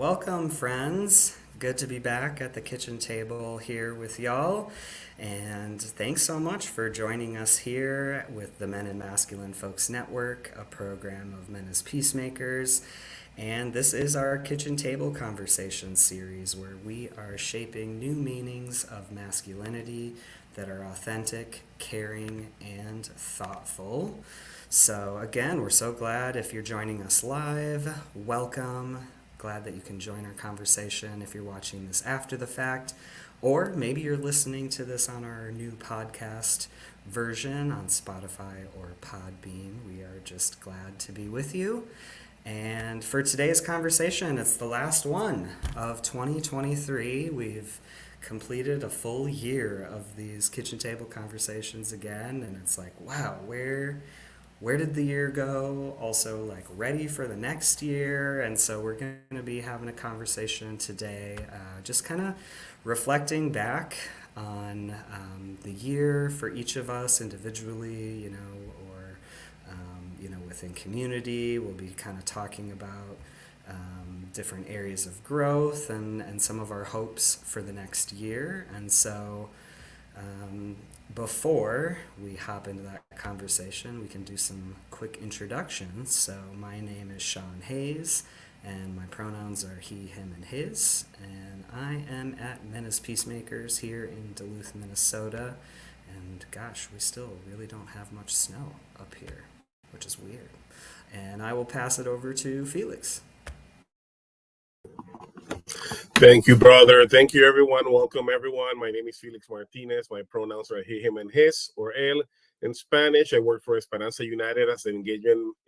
Welcome, friends. Good to be back at the kitchen table here with y'all. And thanks so much for joining us here with the Men and Masculine Folks Network, a program of men as peacemakers. And this is our kitchen table conversation series where we are shaping new meanings of masculinity that are authentic, caring, and thoughtful. So, again, we're so glad if you're joining us live. Welcome. Glad that you can join our conversation if you're watching this after the fact, or maybe you're listening to this on our new podcast version on Spotify or Podbean. We are just glad to be with you. And for today's conversation, it's the last one of 2023. We've completed a full year of these kitchen table conversations again, and it's like, wow, where did the year go? Also, like, ready for the next year. And so, we're going to be having a conversation today, just kind of reflecting back on the year for each of us individually, or, within community. We'll be kind of talking about different areas of growth and some of our hopes for the next year. And so, um, before we hop into that conversation, we can do some quick introductions. So, my name is Sean Hayes, and my pronouns are he, him, and his. And I am at Men as Peacemakers here in Duluth, Minnesota. And gosh, we still really don't have much snow up here, which is weird. And I will pass it over to Felix. Thank you, brother. Thank you, everyone. Welcome, everyone. My name is Felix Martinez. My pronouns are he, him, and his, or él in Spanish. I work for Esperanza United as an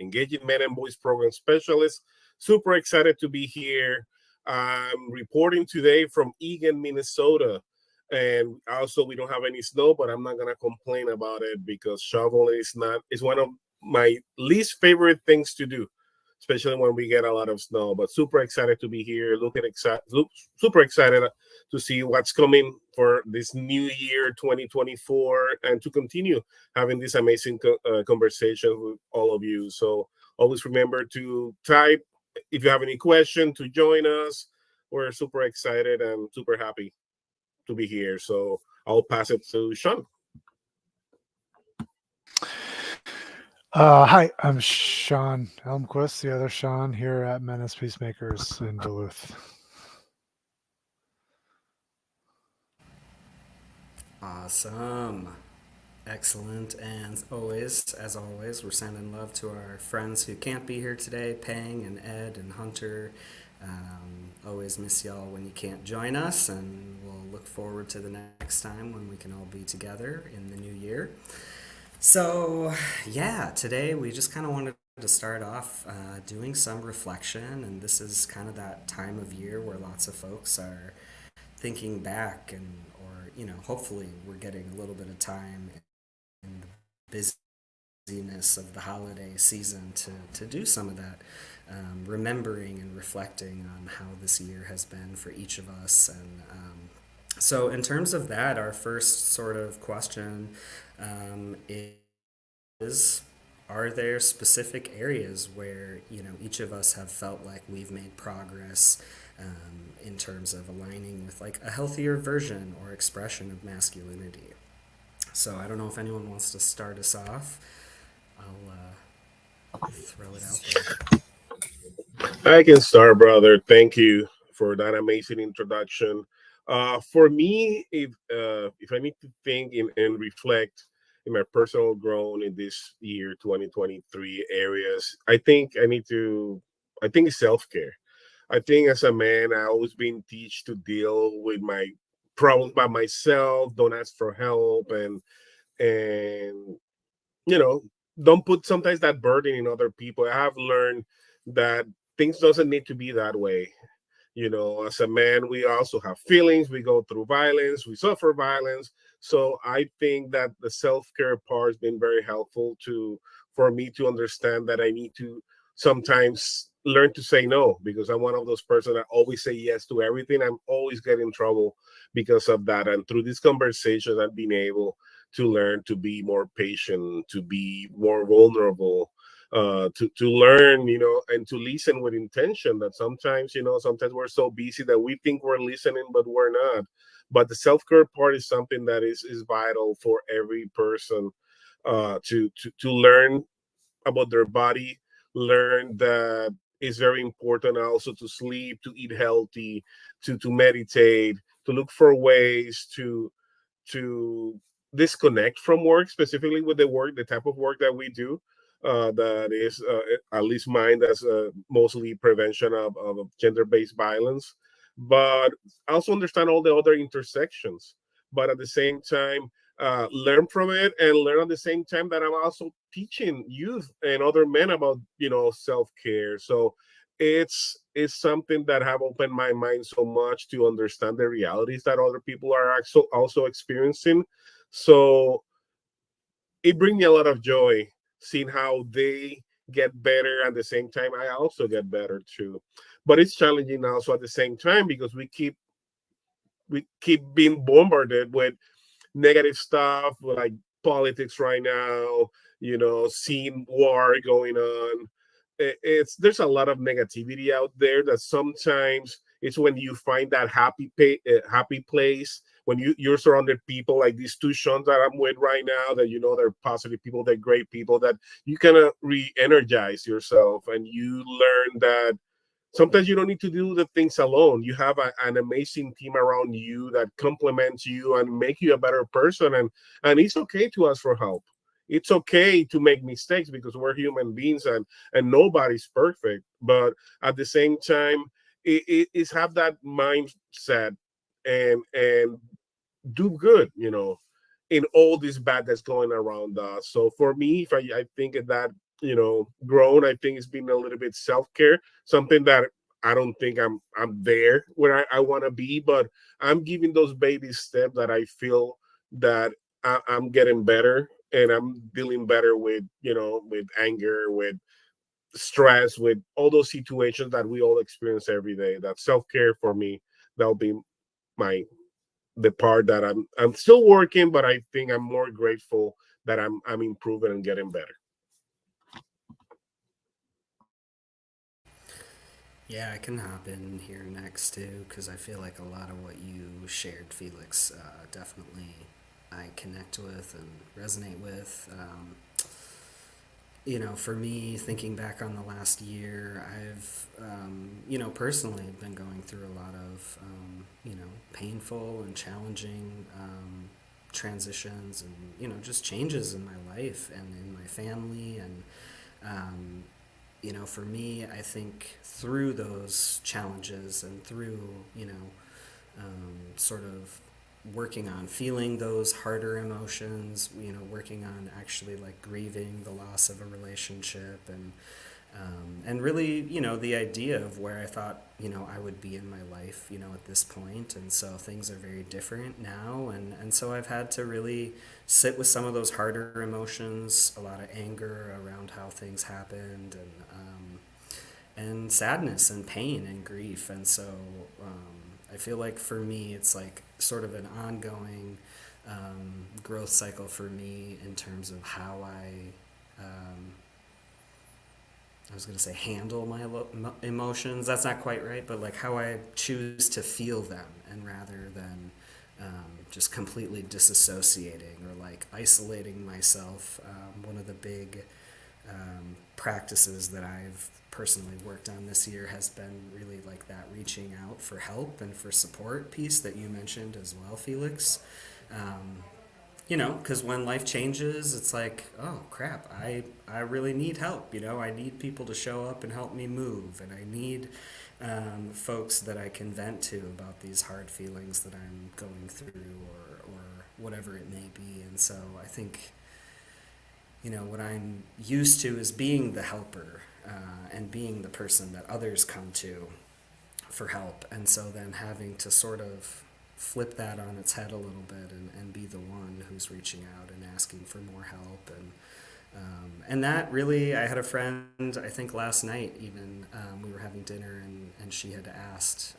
engaging men and boys program specialist. Super excited to be here. I'm reporting today from Eagan, Minnesota. And also, we don't have any snow, but I'm not going to complain about it because shoveling is one of my least favorite things to do, especially when we get a lot of snow. But super excited to be here. Super excited to see what's coming for this new year, 2024, and to continue having this amazing conversation with all of you. So always remember to type if you have any question to join us. We're super excited and super happy to be here. So I'll pass it to Sean. Hi, I'm Sean Elmquist, the other Sean here at Menace Peacemakers in Duluth. Awesome. Excellent. And as always, we're sending love to our friends who can't be here today, Pang and Ed and Hunter. Always miss y'all when you can't join us, and we'll look forward to the next time when we can all be together in the new year. So, yeah, today we just kind of wanted to start off doing some reflection, and this is kind of that time of year where lots of folks are thinking back, or hopefully we're getting a little bit of time in the busyness of the holiday season to do some of that, remembering and reflecting on how this year has been for each of us. And so, in terms of that, our first sort of question is, are there specific areas where each of us have felt like we've made progress in terms of aligning with like a healthier version or expression of masculinity? So I don't know if anyone wants to start us off. I'll throw it out there. I can start, brother. Thank you for that amazing introduction. For me, if I need to think and reflect in my personal growth in this year, 2023 areas, I think it's self-care. I think as a man, I always been teach to deal with my problems by myself, don't ask for help, and you know don't put sometimes that burden in other people. I have learned that things doesn't need to be that way. As a man, we also have feelings, we go through violence, we suffer violence. So I think that the self-care part has been very helpful to for me to understand that I need to sometimes learn to say no, because I'm one of those persons that always say yes to everything. I'm always get in trouble because of that. And through this conversation, I've been able to learn to be more patient, to be more vulnerable, to learn, and to listen with intention. That sometimes, sometimes we're so busy that we think we're listening, but we're not. But the self care part is something that is vital for every person, to learn about their body, learn that it's very important also to sleep, to eat healthy, to meditate, to look for ways to disconnect from work, specifically with the type of work that we do. That is, at least mine, that's mostly prevention of gender-based violence, but also understand all the other intersections. But at the same time, learn from it, and learn at the same time that I'm also teaching youth and other men about self-care. So it's something that have opened my mind so much to understand the realities that other people are also experiencing. So it brings me a lot of joy seeing how they get better, at the same time I also get better too. But it's challenging also at the same time, because we keep being bombarded with negative stuff like politics right now, seeing war going on. It's There's a lot of negativity out there that sometimes it's when you find that happy place, when you're surrounded people like these two Seans that I'm with right now, that they're positive people, they're great people, that you kind of re-energize yourself, and you learn that sometimes you don't need to do the things alone. You have an amazing team around you that complements you and make you a better person. And it's okay to ask for help. It's okay to make mistakes, because we're human beings, and nobody's perfect. But at the same time, it's have that mindset, and do good, in all this bad that's going around us. So for me, if I think of that, grown, I think it's been a little bit self-care, something that I don't think I'm there where I want to be, but I'm giving those baby steps that I feel that I'm getting better, and I'm dealing better with, with anger, with stress, with all those situations that we all experience every day. That self-care for me, that'll be my the part that I'm still working, but I think I'm more grateful that I'm improving and getting better. Yeah, I can hop in here next too, because I feel like a lot of what you shared, Felix, definitely I connect with and resonate with. For me, thinking back on the last year, I've, personally been going through a lot of, painful and challenging transitions and, just changes in my life and in my family. And, um, for me, I think through those challenges and through, sort of working on feeling those harder emotions, working on actually like grieving the loss of a relationship and really, the idea of where I thought, I would be in my life, at this point. And so things are very different now. And so I've had to really sit with some of those harder emotions, a lot of anger around how things happened, and sadness and pain and grief. And so I feel like for me, it's like sort of an ongoing growth cycle for me in terms of how I was going to say handle my emotions. That's not quite right, but like how I choose to feel them, and rather than just completely disassociating or like isolating myself. One of the big practices that I've personally worked on this year has been really like that reaching out for help and for support piece that you mentioned as well, Felix. Um, because when life changes, it's like, oh crap, I really need help. I need people to show up and help me move, and I need folks that I can vent to about these hard feelings that I'm going through, or whatever it may be. And so I think, what I'm used to is being the helper and being the person that others come to for help. And so then having to sort of flip that on its head a little bit and be the one who's reaching out and asking for more help. And that really, I had a friend, I think last night even, we were having dinner, and she had asked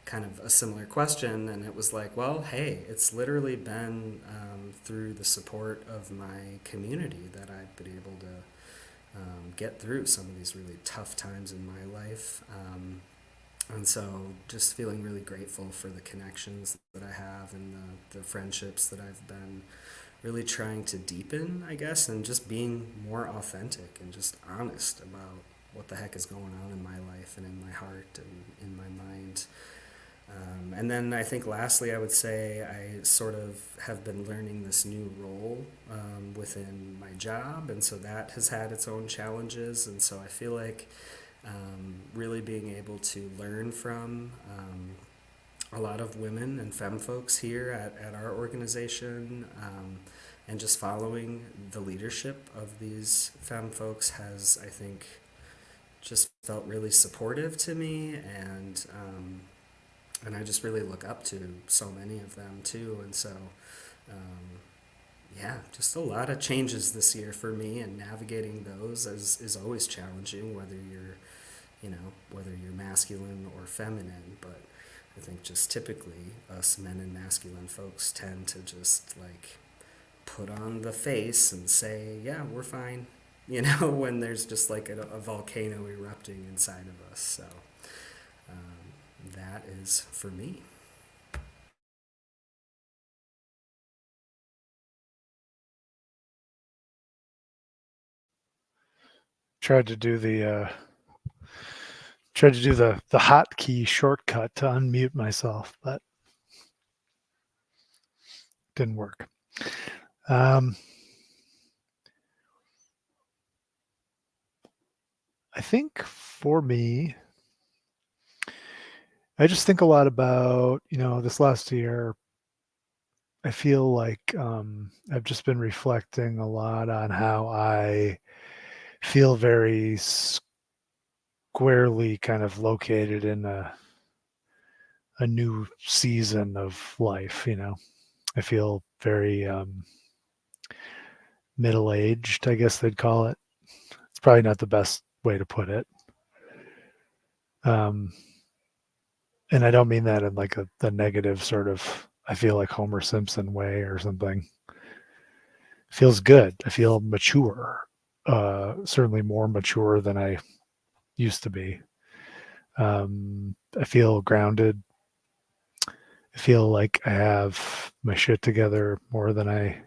kind of a similar question. And it was like, well, hey, it's literally been through the support of my community that I've been able to get through some of these really tough times in my life. And so just feeling really grateful for the connections that I have and the friendships that I've been really trying to deepen, I guess, and just being more authentic and just honest about what the heck is going on in my life and in my heart and in my mind. And then I think lastly, I would say I sort of have been learning this new role within my job, and so that has had its own challenges. And so I feel like really being able to learn from a lot of women and femme folks here at our organization, and just following the leadership of these femme folks has, I think, just felt really supportive to me, and I just really look up to so many of them too. And so, um, yeah, just a lot of changes this year for me, and navigating those is always challenging, whether you're masculine or feminine. But I think just typically us men and masculine folks tend to just like put on the face and say, yeah, we're fine, when there's just like a volcano erupting inside of us. So that is for me. Tried to do the hotkey shortcut to unmute myself, but didn't work. I think for me, I just think a lot about, this last year. I feel like I've just been reflecting a lot on how I feel very squarely kind of located in a new season of life. I feel very middle-aged, I guess they'd call it. It's probably not the best way to put it. And I don't mean that in like the negative sort of, I feel like Homer Simpson way or something. Feels good. I feel mature, certainly more mature than I used to be. I feel grounded. I feel like I have my shit together more than I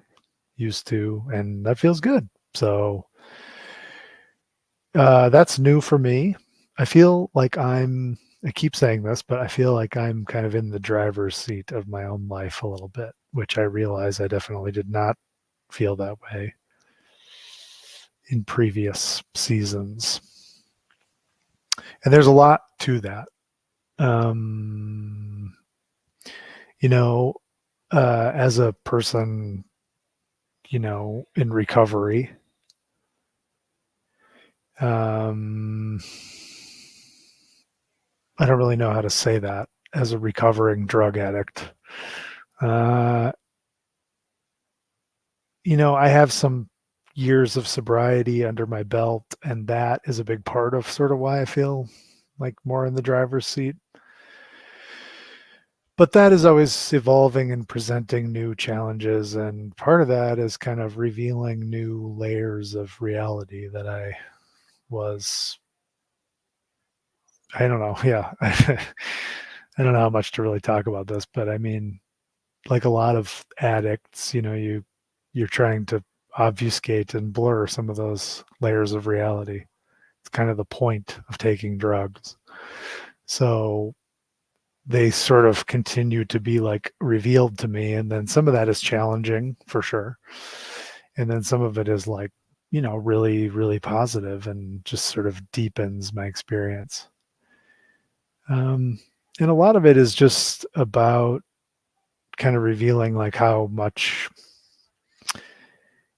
used to, and that feels good. So that's new for me. I feel like I keep saying this, but I feel like I'm kind of in the driver's seat of my own life a little bit, which I realize I definitely did not feel that way in previous seasons. And there's a lot to that. Um, as a person, in recovery, I don't really know how to say that. As a recovering drug addict, uh, I have some years of sobriety under my belt, and that is a big part of sort of why I feel like more in the driver's seat. But that is always evolving and presenting new challenges, and part of that is kind of revealing new layers of reality that I don't know. Yeah. I don't know how much to really talk about this, but I mean, like a lot of addicts, you're trying to obfuscate and blur some of those layers of reality. It's kind of the point of taking drugs. So they sort of continue to be like revealed to me, and then some of that is challenging for sure, and then some of it is like, really really positive and just sort of deepens my experience. And a lot of it is just about kind of revealing like how much,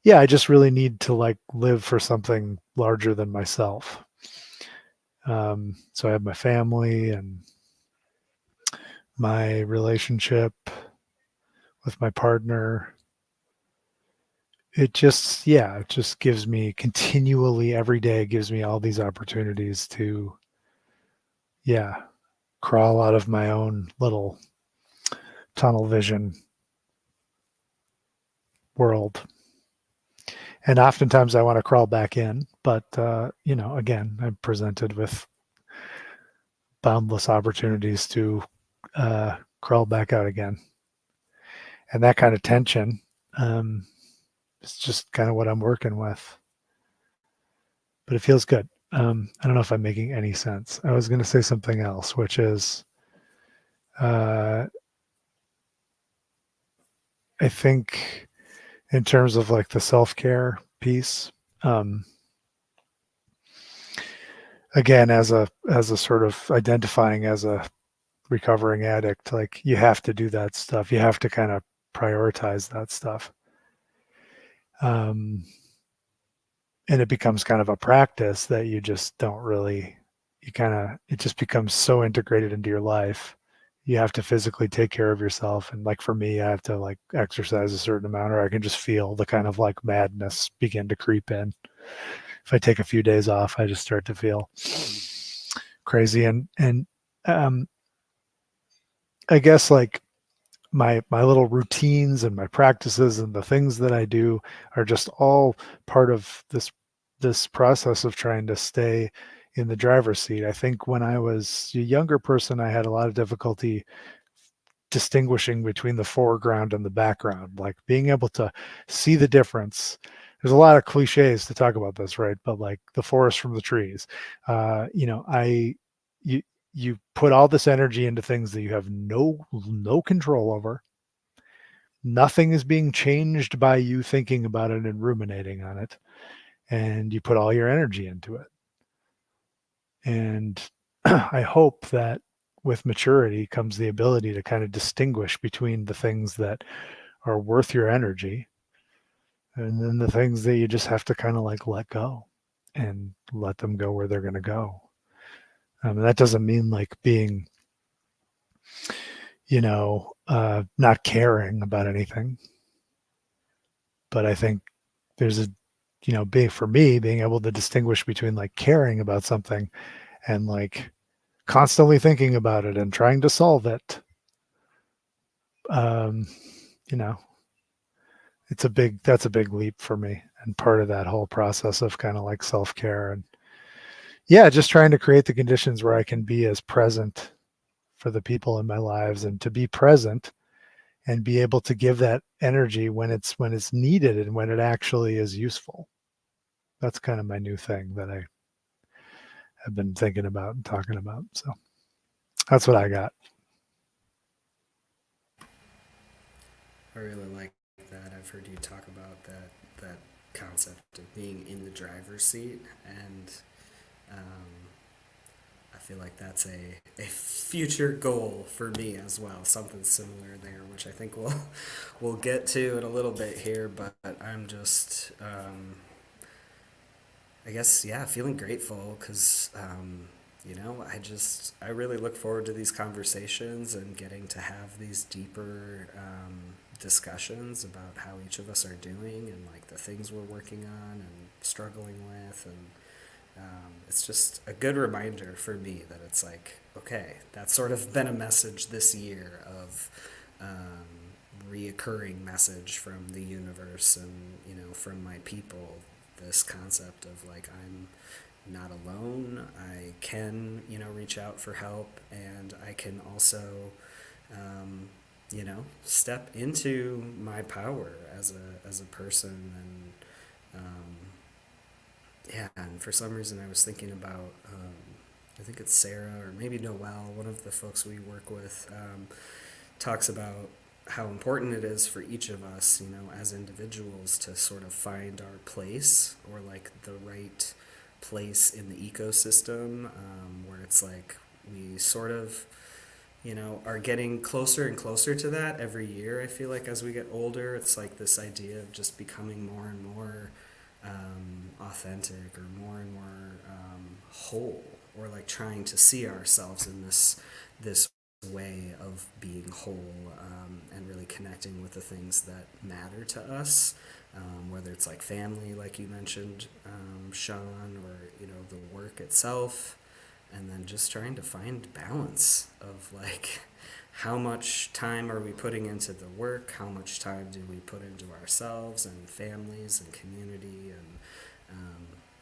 yeah, I just really need to like live for something larger than myself. So I have my family and my relationship with my partner. It just gives me continually every day, gives me all these opportunities to, yeah, crawl out of my own little tunnel vision world. And oftentimes I want to crawl back in, but again, I'm presented with boundless opportunities to crawl back out again, and that kind of tension is just kind of what I'm working with. But it feels good. I don't know if I'm making any sense. I was going to say something else, which is, I think, in terms of like the self-care piece, again, as a sort of identifying as a recovering addict, like you have to do that stuff. You have to kind of prioritize that stuff. And it becomes kind of a practice that you just don't really, it just becomes so integrated into your life. You have to physically take care of yourself. And like for me, I have to like exercise a certain amount, or I can just feel the kind of like madness begin to creep in. If I take a few days off, I just start to feel crazy. And I guess like my little routines and my practices and the things that I do are just all part of this process of trying to stay in the driver's seat. I think when I was a younger person, I had a lot of difficulty distinguishing between the foreground and the background, like being able to see the difference. There's a lot of cliches to talk about this, right? But like the forest from the trees, you you put all this energy into things that you have no control over. Nothing is being changed by you thinking about it and ruminating on it, and you put all your energy into it. And I hope that with maturity comes the ability to kind of distinguish between the things that are worth your energy and then the things that you just have to kind of like let go and let them go where they're going to go. And that doesn't mean like being, not caring about anything. But I think there's for me, being able to distinguish between like caring about something and like constantly thinking about it and trying to solve it. Um, you know, that's a big leap for me, and part of that whole process of kind of like self-care and yeah, just trying to create the conditions where I can be as present for the people in my lives and to be present and be able to give that energy when it's needed and when it actually is useful. That's kind of my new thing that I have been thinking about and talking about. So that's what I got. I really like that. I've heard you talk about that concept of being in the driver's seat, and um, I feel like that's a future goal for me as well. Something similar there, which I think we'll get to in a little bit here. But I'm just I guess yeah, feeling grateful because I really look forward to these conversations and getting to have these deeper discussions about how each of us are doing and like the things we're working on and struggling with, and it's just a good reminder for me that it's like, okay, that's sort of been a message this year of reoccurring message from the universe and from my people, this concept of like I'm not alone. I can reach out for help, and I can also step into my power as a person. And yeah, and for some reason I was thinking about I think it's Sarah or maybe Noelle, one of the folks we work with, talks about how important it is for each of us, as individuals to sort of find our place, or like the right place in the ecosystem, where it's like we sort of, are getting closer and closer to that every year. I feel like as we get older, it's like this idea of just becoming more and more authentic, or more and more whole, or like trying to see ourselves in this way of being whole, and really connecting with the things that matter to us, whether it's like family, like you mentioned, Sean, or the work itself, and then just trying to find balance of like how much time are we putting into the work, how much time do we put into ourselves and families and community, and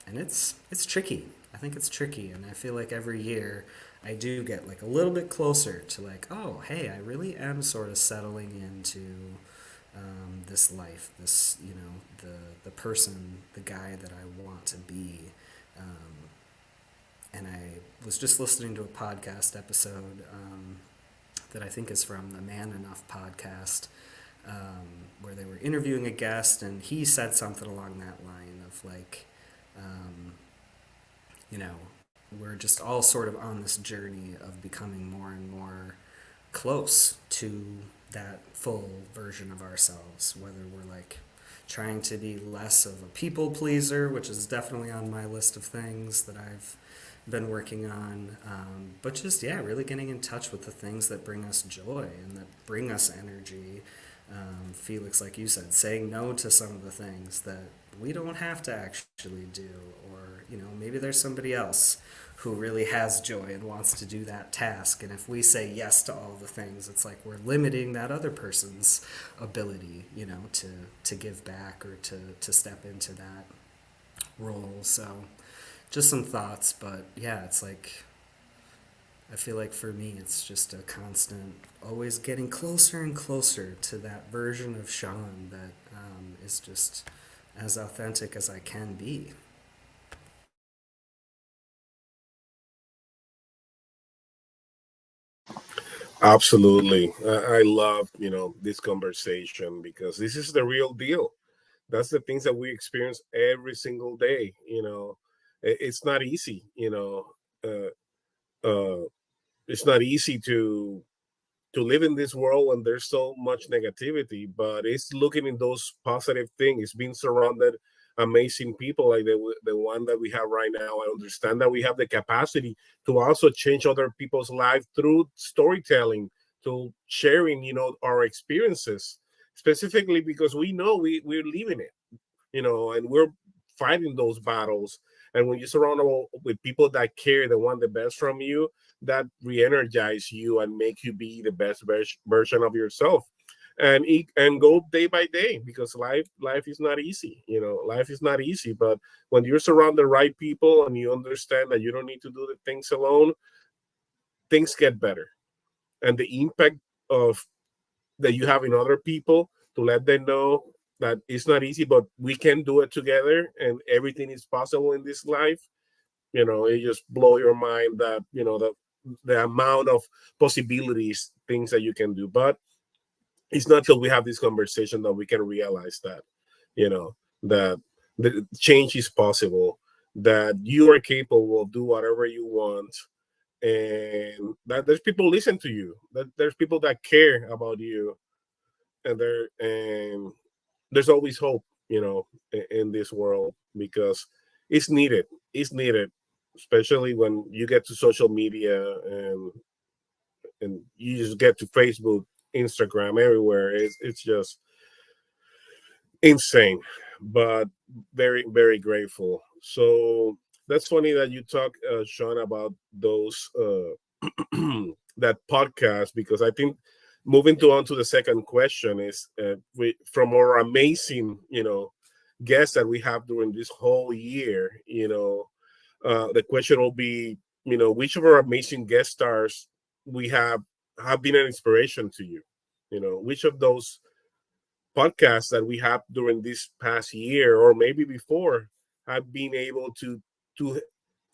and it's tricky. I think it's tricky, and I feel like every year I do get like a little bit closer to like, oh, hey, I really am sort of settling into this life, this the person, the guy that I want to be. Um, and I was just listening to a podcast episode that I think is from the Man Enough podcast, where they were interviewing a guest, and he said something along that line of like, um, you know, we're just all sort of on this journey of becoming more and more close to that full version of ourselves, whether we're like trying to be less of a people pleaser, which is definitely on my list of things that I've been working on, but just, yeah, really getting in touch with the things that bring us joy and that bring us energy. Felix, like you said, saying no to some of the things that we don't have to actually do, or maybe there's somebody else who really has joy and wants to do that task. And if we say yes to all the things, it's like we're limiting that other person's ability, to give back or to step into that role. So just some thoughts, but yeah, it's like I feel like for me, it's just a constant, always getting closer and closer to that version of Sean that is just as authentic as I can be. Absolutely. I love, this conversation because this is the real deal. That's the things that we experience every single day. It's not easy, uh, uh, it's not easy to live in this world when there's so much negativity, but it's looking in those positive things, being surrounded amazing people like the one that we have right now. I understand that we have the capacity to also change other people's lives through storytelling, to sharing, our experiences, specifically because we know we're living it, and we're fighting those battles. And when you surround with people that care, that want the best from you, that re-energize you and make you be the best version of yourself. And go day by day, because life is not easy. Life is not easy. But when you're surrounded the right people and you understand that you don't need to do the things alone, things get better. And the impact of that you have in other people, to let them know that it's not easy, but we can do it together and everything is possible in this life. It just blow your mind that, the amount of possibilities, things that you can do. But it's not till we have this conversation that we can realize that, you know, that the change is possible, that you are capable of do whatever you want, and that there's people listen to you, that there's people that care about you, and there's always hope, in this world, because it's needed. It's needed, especially when you get to social media, and you just get to Facebook, Instagram, everywhere. It's just insane, but very, very grateful. So that's funny that you talk, Sean, about those that podcast, because I think moving to on to the second question is, from our amazing, guests that we have during this whole year. The question will be, which of our amazing guest stars we have been an inspiration to you. Which of those podcasts that we have during this past year, or maybe before, have been able to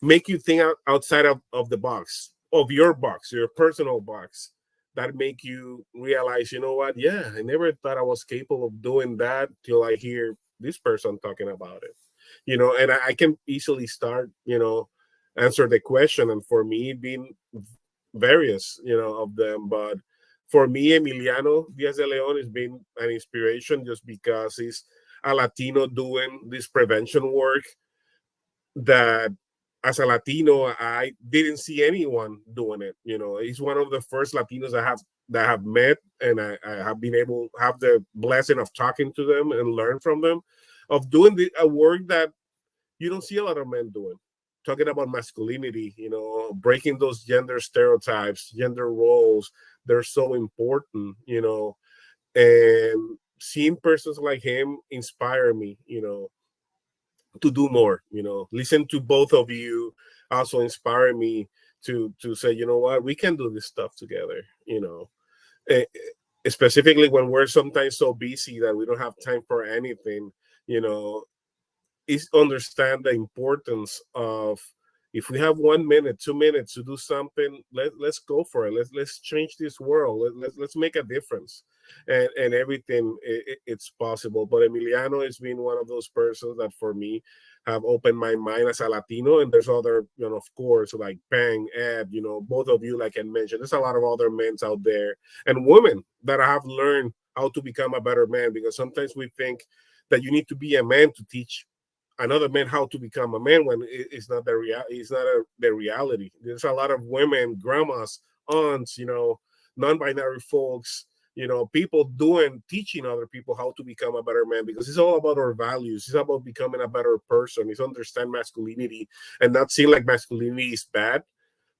make you think outside of the box, of your box, your personal box, that make you realize, what, yeah, I never thought I was capable of doing that till I hear this person talking about it. And I can easily start, answer the question, and for me being various, of them. But for me, Emiliano Diaz de Leon has been an inspiration, just because he's a Latino doing this prevention work that, as a Latino, I didn't see anyone doing it. He's one of the first Latinos I have met, and I have been able have the blessing of talking to them and learn from them, of doing a work that you don't see a lot of men doing. Talking about masculinity, breaking those gender stereotypes, gender roles, they're so important, and seeing persons like him inspire me, to do more. Listen to both of you also inspire me to say, you know what, we can do this stuff together. Eh, Specifically when we're sometimes so busy that we don't have time for anything. you know is understand the importance of, if we have 1 minute, 2 minutes to do something, let's go for it. Let's change this world. Let's make a difference. And everything, it's possible. But Emiliano has been one of those persons that for me have opened my mind as a Latino. And there's other, of course, like Pang, Ed, both of you, like I mentioned, there's a lot of other men out there and women that have learned how to become a better man, because sometimes we think that you need to be a man to teach another man how to become a man, when it's not the reality. There's a lot of women, grandmas, aunts, non-binary folks, people teaching other people how to become a better man, because it's all about our values. It's about becoming a better person. It's understand masculinity and not seeing like masculinity is bad,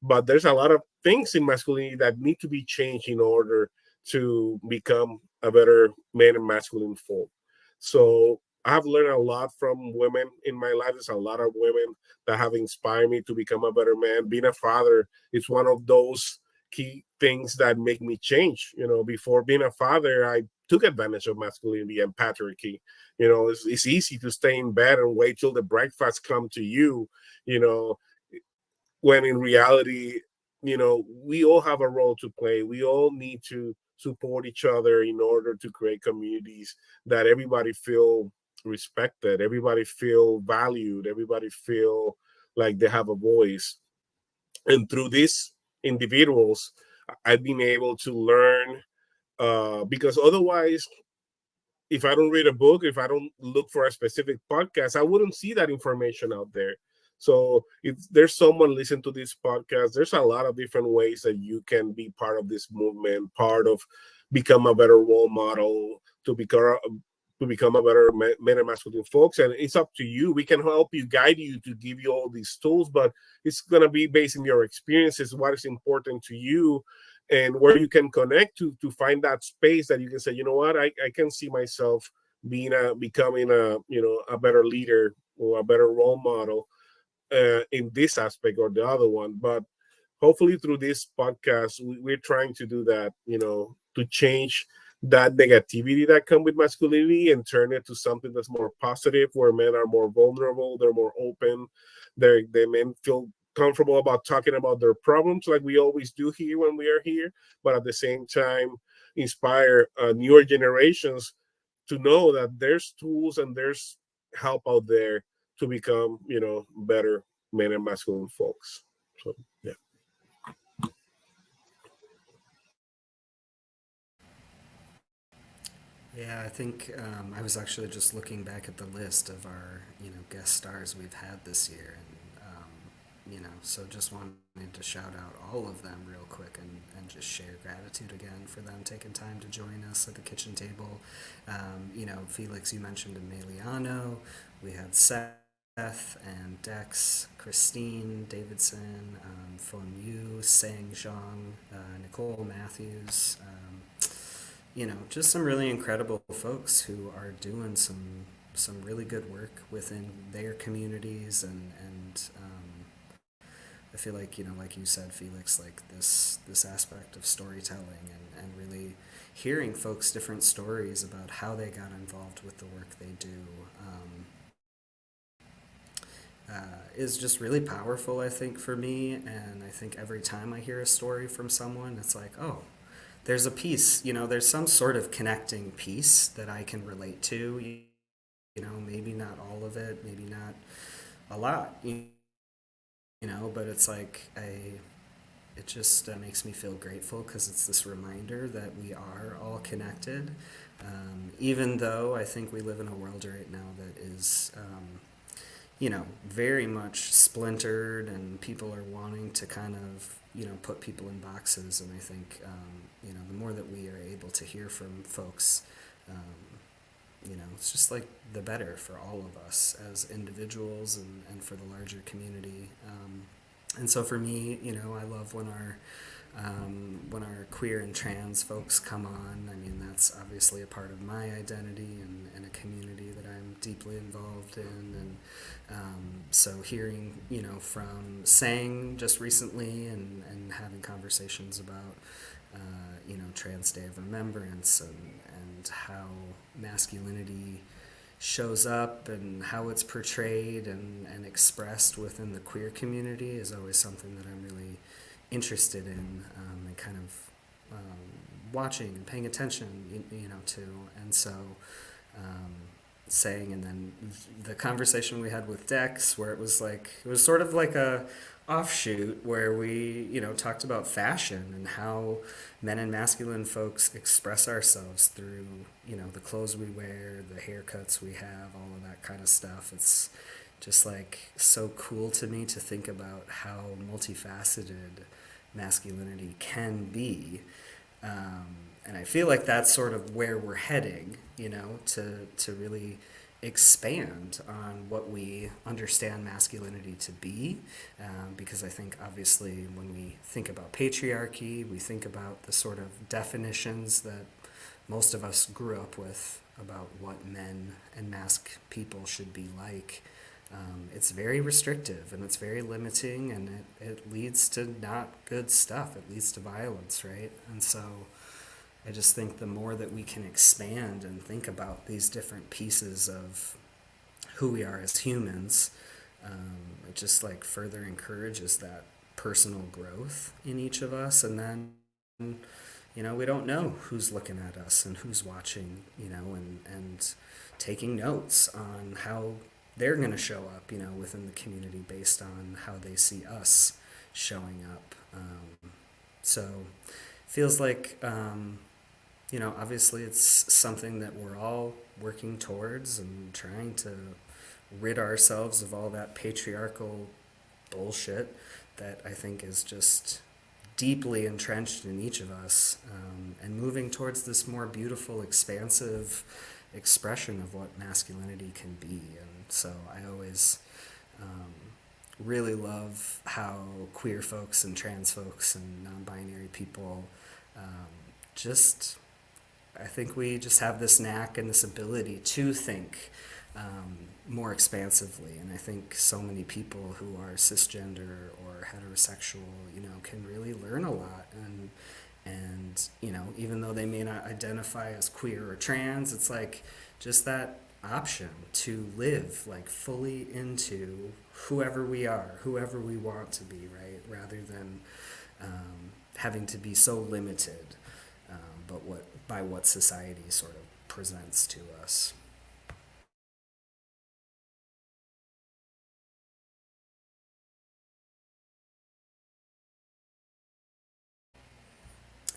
but there's a lot of things in masculinity that need to be changed in order to become a better man and masculine folk. So I've learned a lot from women in my life. There's a lot of women that have inspired me to become a better man. Being a father is one of those key things that make me change. Before being a father, I took advantage of masculinity and patriarchy. It's easy to stay in bed and wait till the breakfast come to you. You know, when in reality, we all have a role to play. We all need to support each other in order to create communities that everybody feel respected, everybody feel valued, everybody feel like they have a voice. And through these individuals, I've been able to learn, because otherwise, if I don't read a book, if I don't look for a specific podcast, I wouldn't see that information out there. So if there's someone listening to this podcast, there's a lot of different ways that you can be part of this movement, part of become a better role model, to become a better men and masculine folks. And it's up to you. We can help you, guide you, to give you all these tools, but it's gonna be based on your experiences, what is important to you, and where you can connect to find that space that you can say, you know what, I can see myself becoming a better leader or a better role model, in this aspect or the other one. But hopefully through this podcast, we're trying to do that, to change that negativity that come with masculinity and turn it to something that's more positive, where men are more vulnerable, they're more open, they men feel comfortable about talking about their problems like we always do here when we are here, but at the same time inspire newer generations to know that there's tools and there's help out there to become, better men and masculine folks. So yeah. Yeah, I think I was actually just looking back at the list of our, guest stars we've had this year, and so just wanted to shout out all of them real quick, and just share gratitude again for them taking time to join us at the kitchen table. Felix, you mentioned Emiliano. We had Seth and Dex, Christine Davidson, Feng Yu, Sang Zhang, Nicole Matthews. Just some really incredible folks who are doing some really good work within their communities, and I feel like, like you said, Felix, like this aspect of storytelling, and really hearing folks' different stories about how they got involved with the work they do, is just really powerful, I think, for me. And I think every time I hear a story from someone, it's like, oh, there's a piece, there's some sort of connecting piece that I can relate to, maybe not all of it, maybe not a lot, but it's like it just makes me feel grateful, because it's this reminder that we are all connected, even though I think we live in a world right now that is, very much splintered, and people are wanting to kind of, put people in boxes. And I think, the more that we are able to hear from folks, it's just like the better for all of us as individuals, and for the larger community. And so for me, I love when our when our queer and trans folks come on. I mean, that's obviously a part of my identity and a community that I'm deeply involved in. And so hearing, from Sang just recently and having conversations about, Trans Day of Remembrance and how masculinity shows up and how it's portrayed and expressed within the queer community is always something that I'm really interested in, and kind of watching and paying attention, to. And so saying, and then the conversation we had with Dex, where it was sort of like a offshoot where we, talked about fashion and how men and masculine folks express ourselves through, the clothes we wear, the haircuts we have, all of that kind of stuff. It's just so cool to me to think about how multifaceted masculinity can be. And I feel like that's sort of where we're heading, to really expand on what we understand masculinity to be. Because I think obviously when we think about patriarchy, we think about the sort of definitions that most of us grew up with about what men and masc people should be like. It's very restrictive and it's very limiting, and it leads to not good stuff. It leads to violence, right? And so I just think the more that we can expand and think about these different pieces of who we are as humans, it just further encourages that personal growth in each of us. And then, we don't know who's looking at us and who's watching, and taking notes on how they're going to show up, within the community based on how they see us showing up. So feels like, obviously it's something that we're all working towards and trying to rid ourselves of all that patriarchal bullshit that I think is just deeply entrenched in each of us, and moving towards this more beautiful, expansive expression of what masculinity can be. And so I always really love how queer folks and trans folks and non-binary people I think we just have this knack and this ability to think more expansively. And I think so many people who are cisgender or heterosexual, can really learn a lot. And even though they may not identify as queer or trans, it's just that option to live fully into whoever we are, whoever we want to be, right? Rather than having to be so limited, by what society sort of presents to us.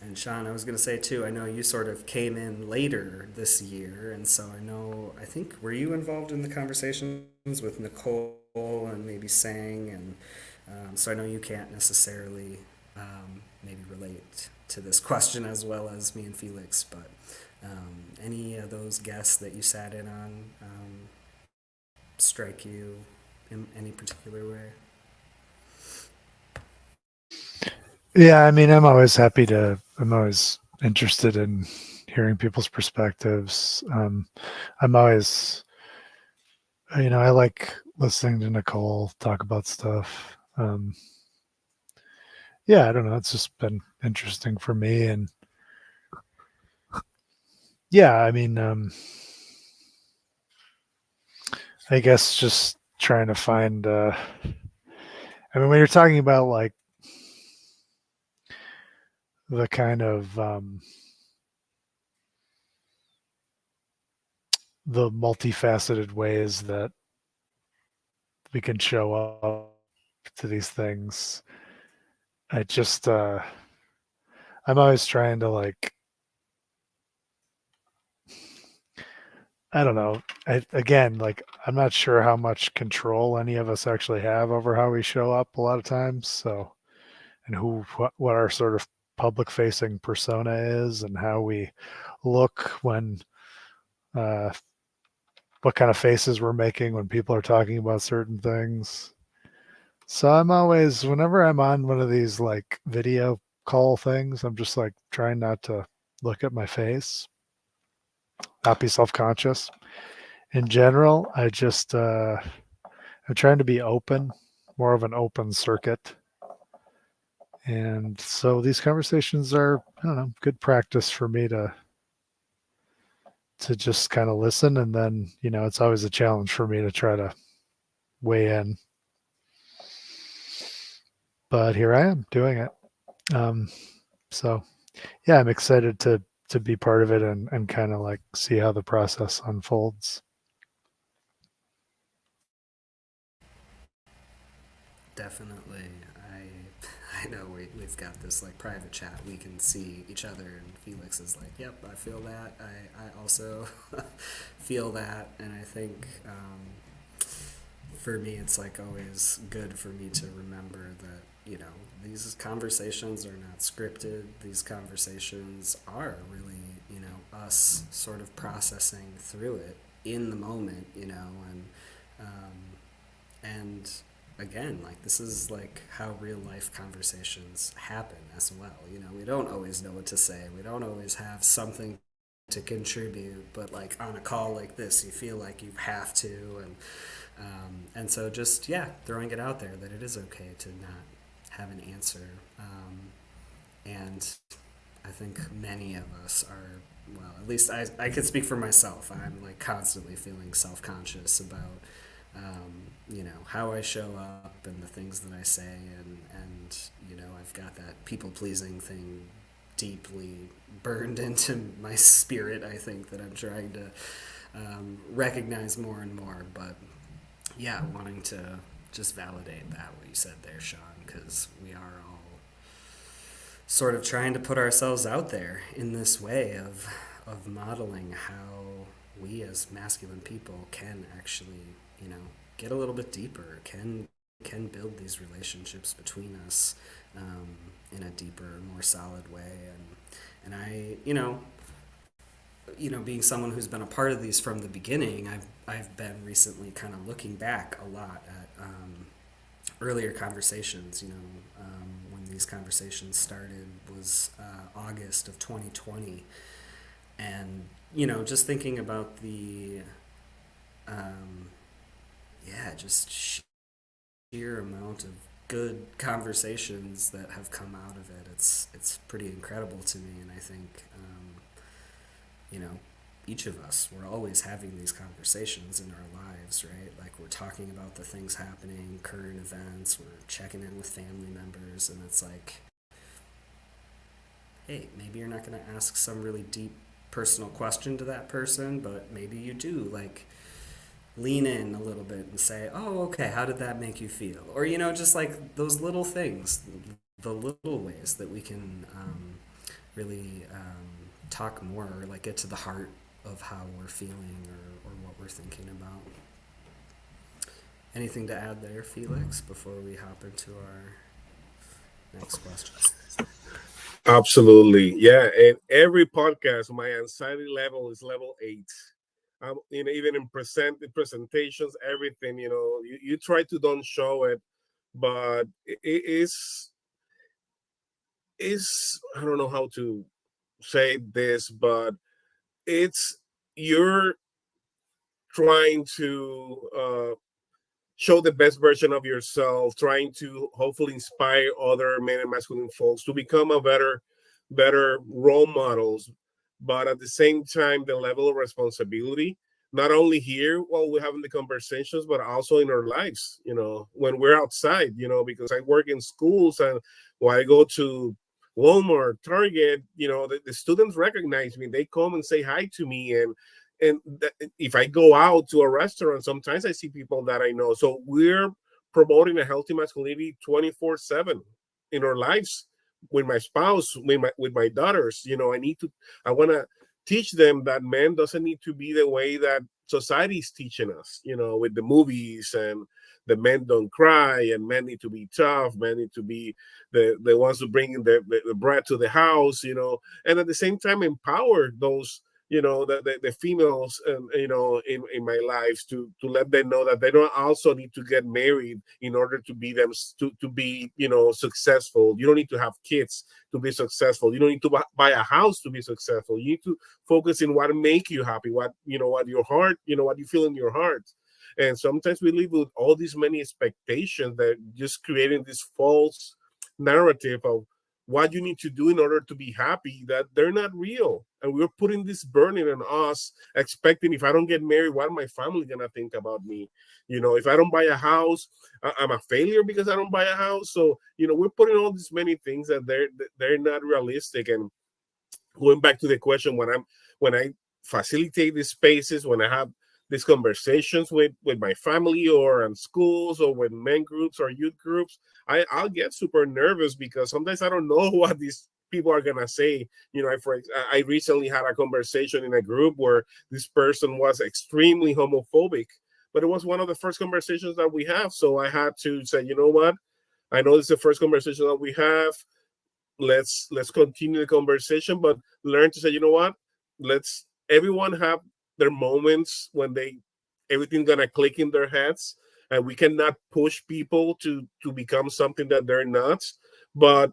And Sean, I was going to say too, I know you sort of came in later this year, and so I think, were you involved in the conversations with Nicole and maybe Sang? And so I know you can't necessarily maybe relate to this question as well as me and Felix, but any of those guests that you sat in on strike you in any particular way? Yeah, I mean, I'm always interested in hearing people's perspectives. I'm always, I like listening to Nicole talk about stuff. Yeah, I don't know. It's just been interesting for me. And yeah, I mean, I guess just trying to find, I mean, when you're talking about the kind of, the multifaceted ways that we can show up to these things, I just, I'm always trying to I don't know. Again, I'm not sure how much control any of us actually have over how we show up a lot of times. So, and what our sort of public facing persona is and how we look when, uh, what kind of faces we're making when people are talking about certain things. So I'm always, whenever I'm on one of these video call things, I'm just like trying not to look at my face, not be self-conscious. In general, I'm trying to be open, more of an open circuit. And so these conversations are, I don't know, good practice for me to just kind of listen. And then, it's always a challenge for me to try to weigh in. But here I am doing it. So yeah, I'm excited to be part of it and kind of like see how the process unfolds. Definitely. I know we've got this like private chat. We can see each other, and Felix is like, "Yep, I feel that. I also feel that." And I think for me, it's like always good for me to remember that these conversations are not scripted. These conversations are really us sort of processing through it in the moment, and again, like this is like how real life conversations happen as well. We don't always know what to say. We don't always have something to contribute, but like on a call like this, you feel like you have to, and so just throwing it out there that it is okay to not have an answer, and I think many of us are. Well, at least I can speak for myself. I'm like constantly feeling self conscious about how I show up and the things that I say, and I've got that people pleasing thing deeply burned into my spirit. I think that I'm trying to recognize more and more, but wanting to just validate that what you said there, Sean, because we are all sort of trying to put ourselves out there in this way of modeling how we as masculine people can actually get a little bit deeper, can build these relationships between us in a deeper, more solid way. And I, being someone who's been a part of these from the beginning, I've been recently kind of looking back a lot at earlier conversations. When these conversations started was August of 2020, and just thinking about the just sheer amount of good conversations that have come out of it. It's pretty incredible to me, and I think you know each of us, we're always having these conversations in our lives, right? Like we're talking about the things happening, current events, we're checking in with family members, and it's like, hey, maybe you're not going to ask some really deep personal question to that person, but maybe you do. Like lean in a little bit and say, "Oh, okay, how did that make you feel?" Or just like those little things, the little ways that we can really talk more, or like get to the heart of how we're feeling, or what we're thinking about. Anything to add there, Felix, before we hop into our next question? Absolutely. Yeah. And every podcast, my anxiety level is level 8. Even in presentations, everything, you try to don't show it, but it is, I don't know how to say this, but it's, you're trying to show the best version of yourself, trying to hopefully inspire other men and masculine folks to become a better role models. But at the same time, the level of responsibility, not only here while we're having the conversations, but also in our lives, when we're outside, because I work in schools, and when I go to Walmart, Target, the students recognize me. They come and say hi to me, and if I go out to a restaurant, sometimes I see people that I know. So we're promoting a healthy masculinity 24/7 in our lives, with my spouse, with my daughters. I want to teach them that man doesn't need to be the way that society is teaching us, with the movies, and the men don't cry, and men need to be tough, men need to be the ones who bring the bread to the house, and at the same time empower those the females, and in my lives, to let them know that they don't also need to get married in order to be them, to be successful. You don't need to have kids to be successful. You don't need to buy a house to be successful. You need to focus in what make you happy, what your heart, what you feel in your heart. And sometimes we live with all these many expectations that just creating this false narrative of what you need to do in order to be happy, that they're not real. And we're putting this burden on us, expecting, if I don't get married, what my family gonna think about me? If I don't buy a house, I'm a failure because I don't buy a house. So we're putting all these many things that they're not realistic. And going back to the question, when I facilitate these spaces, when I have these conversations with my family, or in schools, or with men groups or youth groups, I'll get super nervous because sometimes I don't know what these people are gonna say. I recently had a conversation in a group where this person was extremely homophobic, but it was one of the first conversations that we have. So I had to say, you know what? I know this is the first conversation that we have. Let's continue the conversation, but learn to say, you know what, let's everyone have their moments when everything's gonna click in their heads, and we cannot push people to become something that they're not. But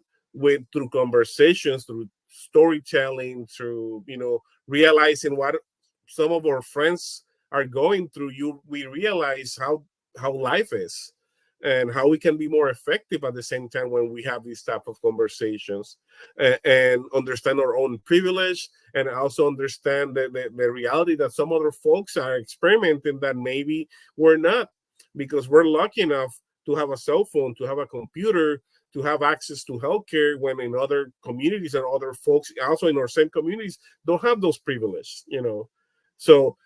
through conversations, through storytelling, through realizing what some of our friends are going through, we realize how life is, and how we can be more effective at the same time when we have these type of conversations, and understand our own privilege, and also understand the reality that some other folks are experimenting that maybe we're not, because we're lucky enough to have a cell phone, to have a computer, to have access to healthcare, when in other communities and other folks also in our same communities don't have those privileges. So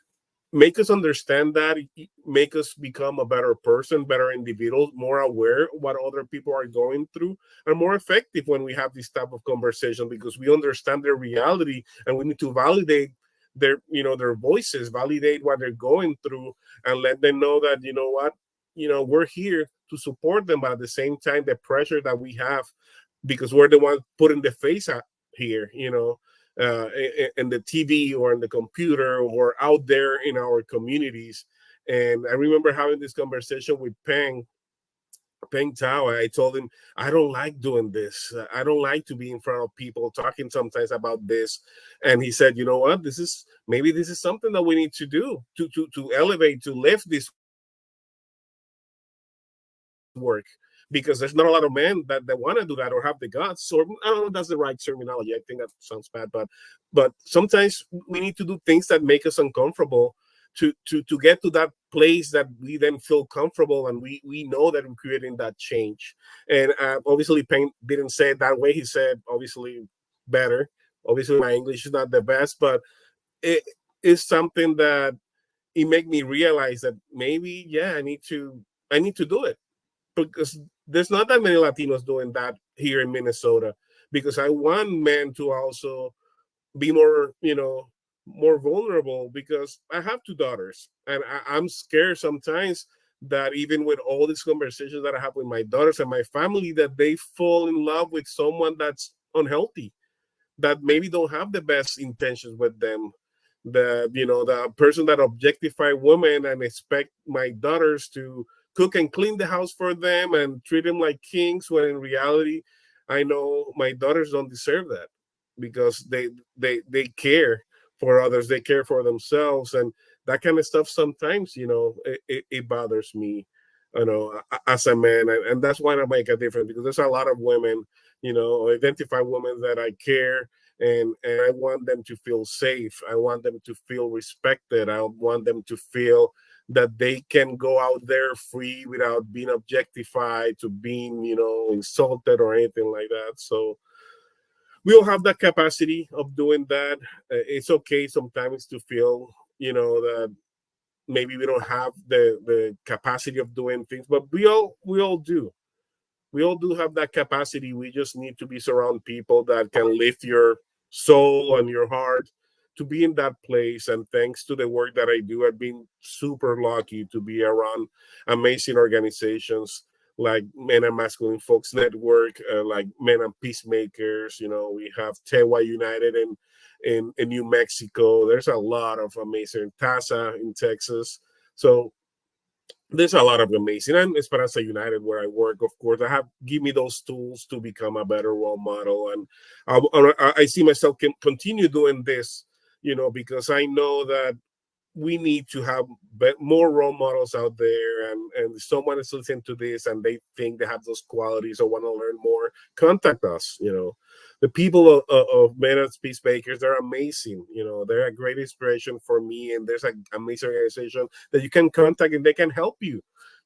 make us understand that, make us become a better person, better individuals, more aware what other people are going through, and more effective when we have this type of conversation, because we understand their reality, and we need to validate their voices, validate what they're going through, and let them know that, what, we're here to support them. But at the same time, the pressure that we have, because we're the ones putting the face out here, in the TV or in the computer or out there in our communities. And I remember having this conversation with Peng Tao. I told him, I don't like doing this. I don't like to be in front of people talking sometimes about this. And he said, you know what, maybe this is something that we need to do to elevate, to lift this work, because there's not a lot of men that want to do that or have the guts. Or I don't know if that's the right terminology. I think that sounds bad, but sometimes we need to do things that make us uncomfortable to get to that place that we then feel comfortable, and we know that we're creating that change. And obviously Payne didn't say it that way. He said obviously better. Obviously my English is not the best, but it is something that it made me realize that maybe, yeah, I need to do it, because there's not that many Latinos doing that here in Minnesota. Because I want men to also be more vulnerable, because I have two daughters, and I'm scared sometimes that even with all these conversations that I have with my daughters and my family, that they fall in love with someone that's unhealthy, that maybe don't have the best intentions with them, the person that objectify women and expect my daughters to cook and clean the house for them and treat them like kings, when in reality I know my daughters don't deserve that, because they care for others, they care for themselves, and that kind of stuff sometimes it bothers me, as a man. And that's why I make a difference, because there's a lot of women, identify women that I care, and I want them to feel safe. I want them to feel respected. I want them to feel that they can go out there free without being objectified, to being, insulted or anything like that. So we all have that capacity of doing that. It's okay sometimes to feel, that maybe we don't have the capacity of doing things, but we all do. We all do have that capacity. We just need to be surround people that can lift your soul and your heart to be in that place. And thanks to the work that I do, I've been super lucky to be around amazing organizations like Men and Masculine Folks Network, like Men and Peacemakers. We have Tewa United in New Mexico. There's a lot of amazing TASA in Texas. So there's a lot of amazing, and Esperanza United, where I work, of course, I have give me those tools to become a better role model, and I see myself can continue doing this, because I know that we need to have more role models out there, and someone is listening to this and they think they have those qualities or want to learn more, contact us. The people of Men as Peacemakers, they're amazing. They're a great inspiration for me, and there's an amazing organization that you can contact, and they can help you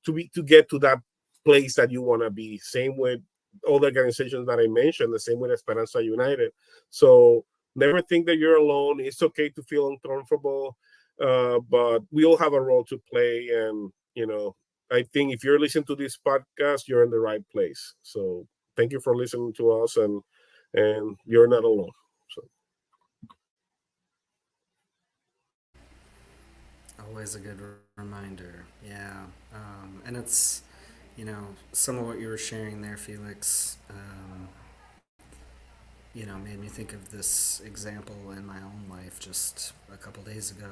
to get to that place that you want to be. Same with all the organizations that I mentioned, the same with Esperanza United. So never think that you're alone. It's okay to feel uncomfortable, but we all have a role to play. And, I think if you're listening to this podcast, you're in the right place. So thank you for listening to us, and you're not alone. So Always a good reminder. Yeah. And it's, some of what you were sharing there, Felix, made me think of this example in my own life just a couple days ago.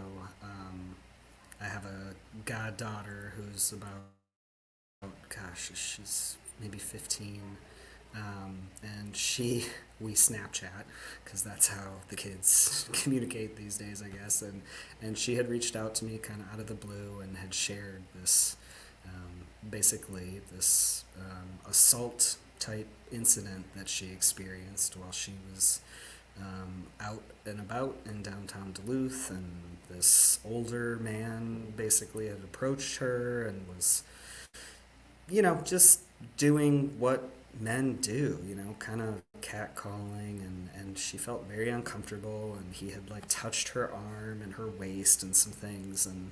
I have a goddaughter who's gosh, she's maybe 15. And we Snapchat because that's how the kids communicate these days, I guess. And she had reached out to me kind of out of the blue and had shared this, basically this assault type incident that she experienced while she was out and about in downtown Duluth, and this older man basically had approached her and was, just doing what men do, kind of catcalling, and she felt very uncomfortable, and he had like touched her arm and her waist and some things, and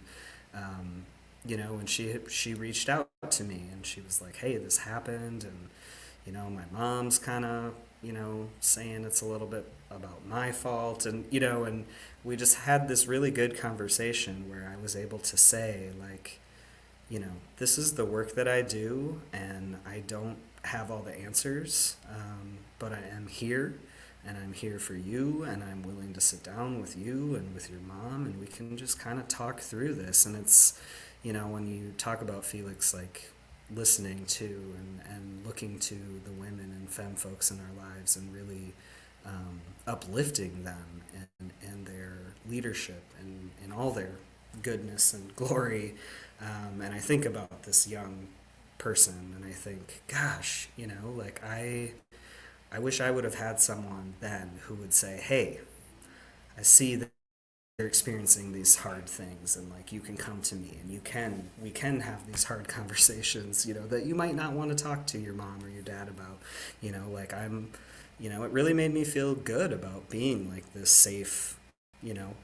and she reached out to me and she was like, hey, this happened, and my mom's kind of saying it's a little bit about my fault, and we just had this really good conversation where I was able to say, like, this is the work that I do, and I don't have all the answers, but I am here, and I'm here for you, and I'm willing to sit down with you and with your mom, and we can just kind of talk through this. And it's, when you talk about Felix, like listening to and looking to the women and femme folks in our lives and really uplifting them and their leadership and in all their goodness and glory. And I think about this young person and I think, gosh, like I wish I would have had someone then who would say, hey, I see that you're experiencing these hard things, and like you can come to me and we can have these hard conversations, that you might not want to talk to your mom or your dad about, like it really made me feel good about being like this safe,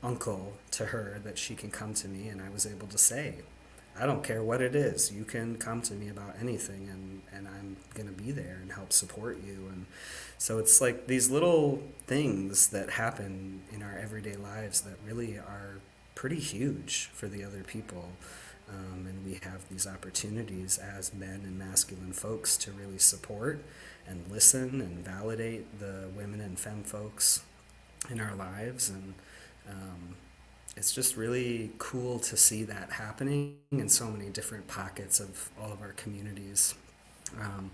uncle to her, that she can come to me and I was able to say, I don't care what it is. You can come to me about anything, and I'm going to be there and help support you. And so it's like these little things that happen in our everyday lives that really are pretty huge for the other people. And we have these opportunities as men and masculine folks to really support and listen and validate the women and femme folks in our lives. And it's just really cool to see that happening in so many different pockets of all of our communities. Um,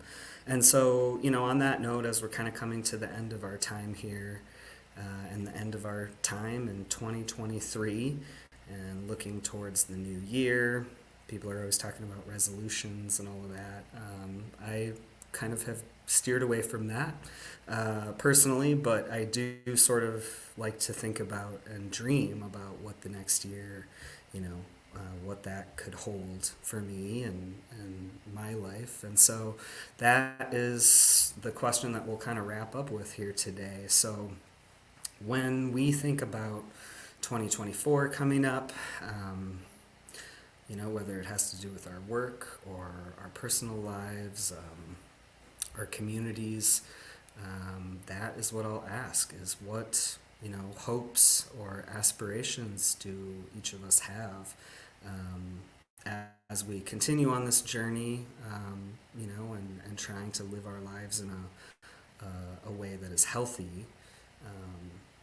and so, on that note, as we're kind of coming to the end of our time here, and the end of our time in 2023, and looking towards the new year, people are always talking about resolutions and all of that. I kind of have steered away from that personally, but I do sort of like to think about and dream about what the next year, what that could hold for me and my life. And so that is the question that we'll kind of wrap up with here today. So when we think about 2024 coming up, whether it has to do with our work or our personal lives, our communities, that is what I'll ask, is what, hopes or aspirations do each of us have as we continue on this journey, and trying to live our lives in a way that is healthy,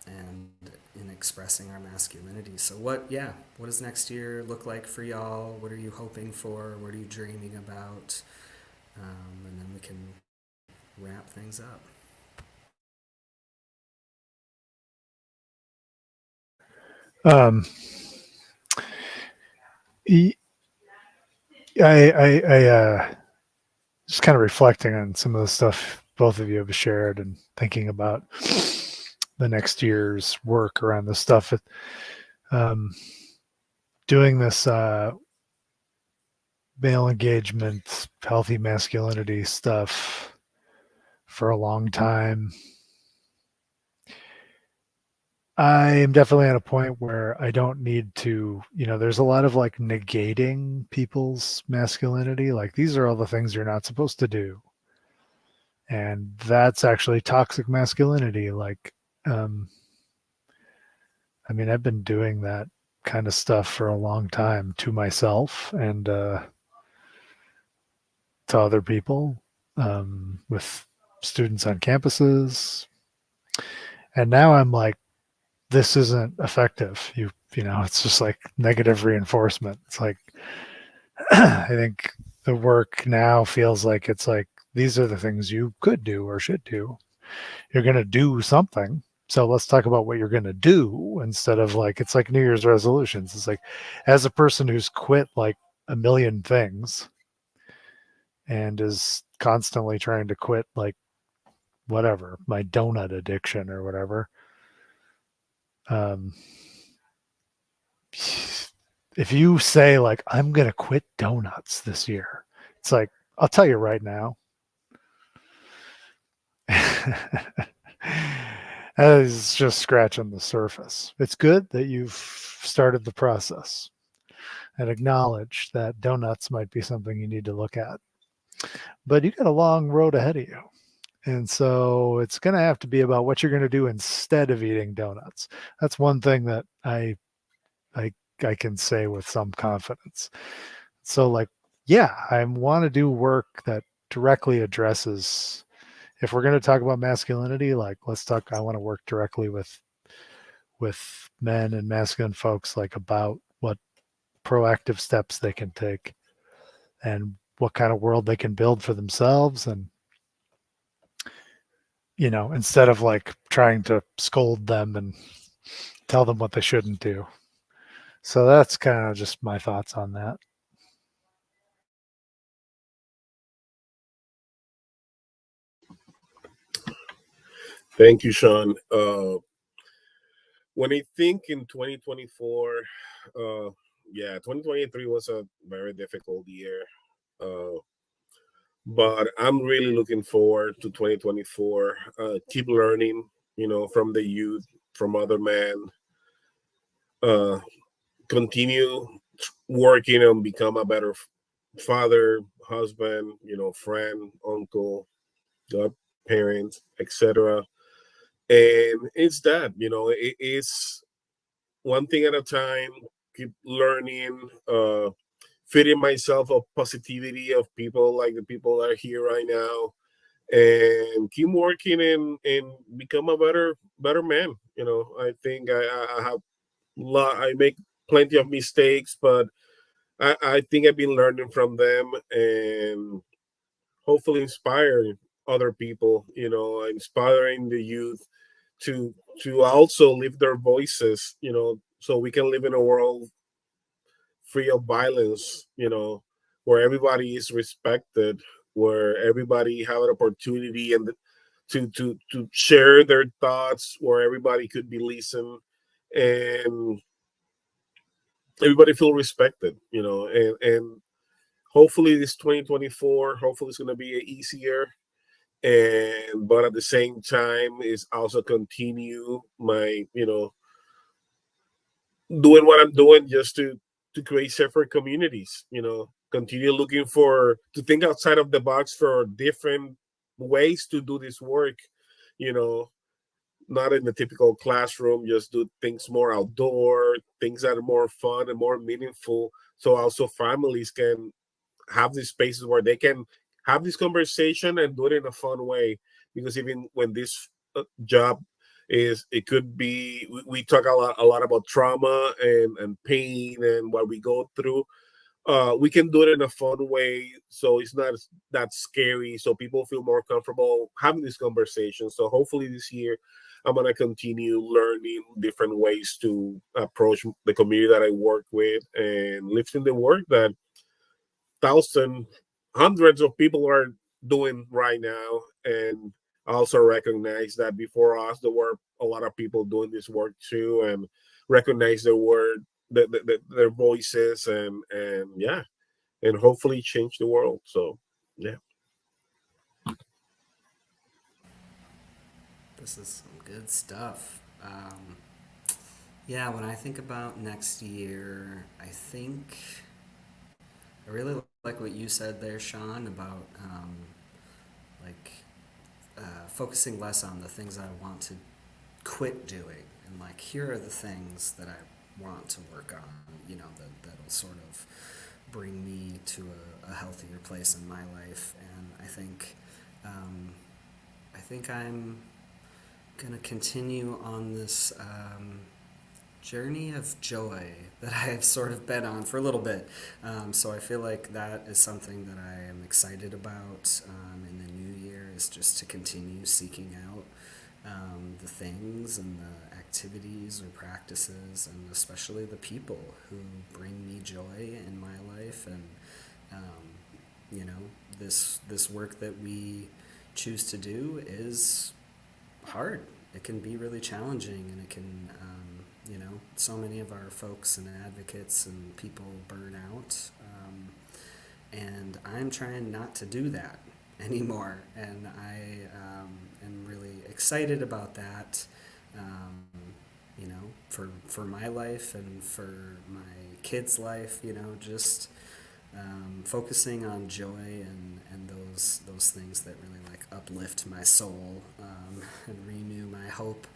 and in expressing our masculinity. So what does next year look like for y'all? What are you hoping for? What are you dreaming about? And then we can wrap things up. Um, e- I just kind of reflecting on some of the stuff both of you have shared and thinking about the next year's work around this stuff. Um, doing this male engagement, healthy masculinity stuff for a long time. I am definitely at a point where I don't need to, there's a lot of like negating people's masculinity. Like these are all the things you're not supposed to do. And that's actually toxic masculinity. Like, I've been doing that kind of stuff for a long time to myself and to other people, with students on campuses. And now I'm like, this isn't effective. It's just like negative reinforcement. It's like, I think the work now feels like it's like, these are the things you could do or should do. You're going to do something. So let's talk about what you're going to do instead of like, it's like New Year's resolutions. It's like, as a person who's quit like a million things and is constantly trying to quit like whatever, my donut addiction or whatever. Um, if you say like, I'm going to quit donuts this year, it's like, I'll tell you right now. That is just scratching the surface. It's good that you've started the process and acknowledge that donuts might be something you need to look at. But you got a long road ahead of you. And so it's going to have to be about what you're going to do instead of eating donuts. That's one thing that I I can say with some confidence. So like, yeah, I want to do work that directly addresses, if we're going to talk about masculinity, like let's talk, I want to work directly with men and masculine folks, like about what proactive steps they can take and what kind of world they can build for themselves. And instead of like trying to scold them and tell them what they shouldn't do. So that's kind of just my thoughts on that. Thank you, Sean. When I think in 2024, yeah, 2023 was a very difficult year. Uh, but I'm really looking forward to 2024. Keep learning, from the youth, from other men. Uh, Continue working on become a better father, husband, friend, uncle, godparent, etc. And it's that, it's one thing at a time. Keep learning, feeding myself of positivity of people like the people that are here right now, and keep working and become a better man. I think I have I make plenty of mistakes, but I think I've been learning from them and hopefully inspiring other people, inspiring the youth to also lift their voices, so we can live in a world free of violence, where everybody is respected, where everybody have an opportunity and to share their thoughts, where everybody could be listened and everybody feel respected, and hopefully this 2024, hopefully it's going to be easier, and but at the same time is also continue my, doing what I'm doing just to create safer communities, continue looking for to think outside of the box for different ways to do this work, you know not in the typical classroom, just do things more outdoor, things that are more fun and more meaningful. So also families can have these spaces where they can have this conversation and do it in a fun way. Because even when this job is, it could be, we talk a lot about trauma and pain and what we go through. We can do it in a fun way, so it's not that scary, so people feel more comfortable having this conversation. So hopefully this year I'm going to continue learning different ways to approach the community that I work with and lifting the work that thousands, hundreds of people are doing right now. And I also recognize that before us, there were a lot of people doing this work too, and recognize their word, their voices, and yeah, and hopefully change the world. So yeah. This is some good stuff. Yeah, when I think about next year, I think I really like what you said there, Sean, about like focusing less on the things I want to quit doing, and like here are the things that I want to work on. That'll sort of bring me to a healthier place in my life, and um, I think I'm gonna continue on this journey of joy that I've sort of been on for a little bit. So I feel like that is something that I am excited about in the new year, is just to continue seeking out the things and the activities or practices, and especially the people who bring me joy in my life. And you know, this work that we choose to do is hard. It can be really challenging, and it can, so many of our folks and advocates and people burn out. And I'm trying not to do that anymore. And I am really excited about that, for my life and for my kids' life, just focusing on joy and those things that really like uplift my soul, and renew my hope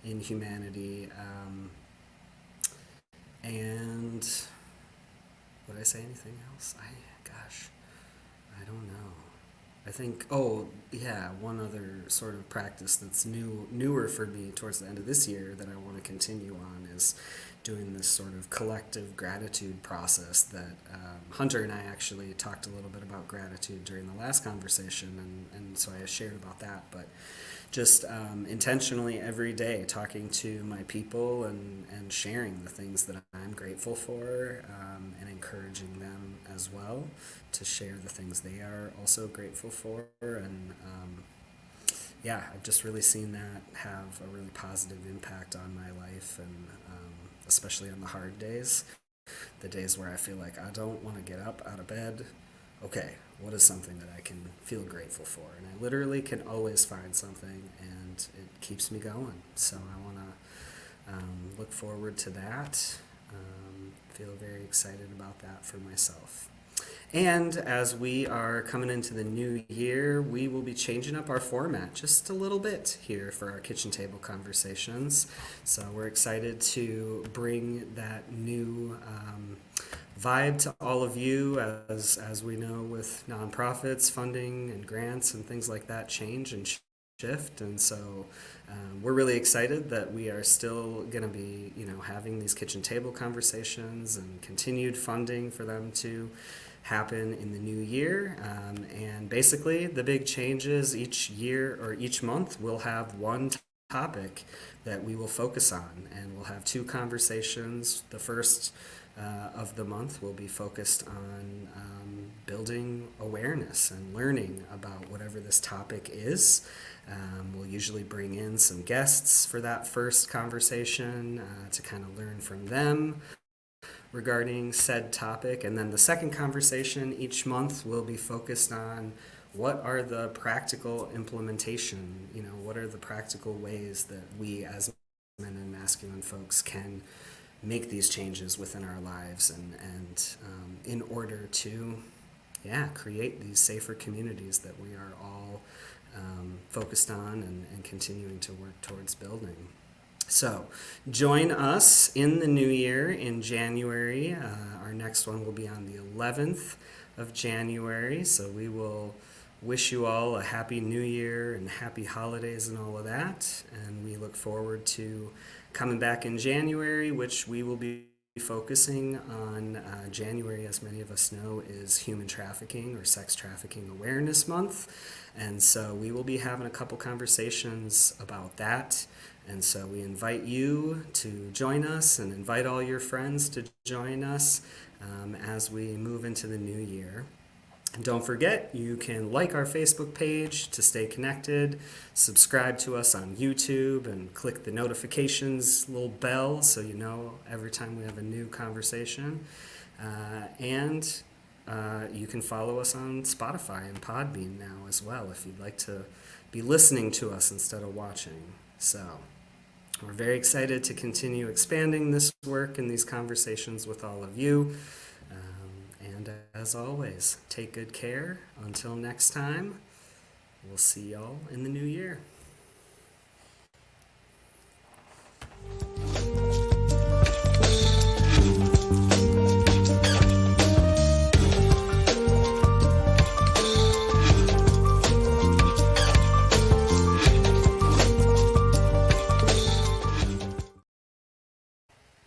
in humanity. And would I say anything else? Gosh, I don't know. I think, oh yeah, one other sort of practice that's newer for me towards the end of this year that I want to continue on is doing this sort of collective gratitude process that Hunter and I actually talked a little bit about gratitude during the last conversation, and so I shared about that. But just intentionally every day talking to my people and sharing the things that I'm grateful for, and encouraging them as well to share the things they are also grateful for. And yeah, I've just really seen that have a really positive impact on my life, and especially on the hard days, the days where I feel like I don't want to get up out of bed. Okay, what is something that I can feel grateful for? And I literally can always find something, and it keeps me going. So I want to look forward to that. Feel very excited about that for myself. And as we are coming into the new year, we will be changing up our format just a little bit here for our kitchen table conversations. So we're excited to bring that new vibe to all of you. As we know, with nonprofits, funding and grants and things like that change and shift. And so we're really excited that we are still going to be, having these kitchen table conversations and continued funding for them to happen in the new year. And basically, the big changes each year or each month, we'll have one topic that we will focus on, and we'll have two conversations. The first of the month will be focused on building awareness and learning about whatever this topic is. We'll usually bring in some guests for that first conversation to kind of learn from them regarding said topic. And then the second conversation each month will be focused on what are the practical implementation, what are the practical ways that we as men and masculine folks can make these changes within our lives, and in order to create these safer communities that we are all focused on and continuing to work towards building. So, join us in the new year in January. Our next one will be on the 11th of January. So, we will wish you all a happy new year and happy holidays and all of that. And we look forward to coming back in January, which we will be focusing on. January, as many of us know, is Human Trafficking or Sex Trafficking Awareness Month. And so we will be having a couple conversations about that. And so we invite you to join us and invite all your friends to join us as we move into the new year. And don't forget, you can like our Facebook page to stay connected, subscribe to us on YouTube, and click the notifications little bell so you know every time we have a new conversation. And you can follow us on Spotify and Podbean now as well if you'd like to be listening to us instead of watching. So we're very excited to continue expanding this work and these conversations with all of you. And as always, take good care. Until next time, we'll see y'all in the new year.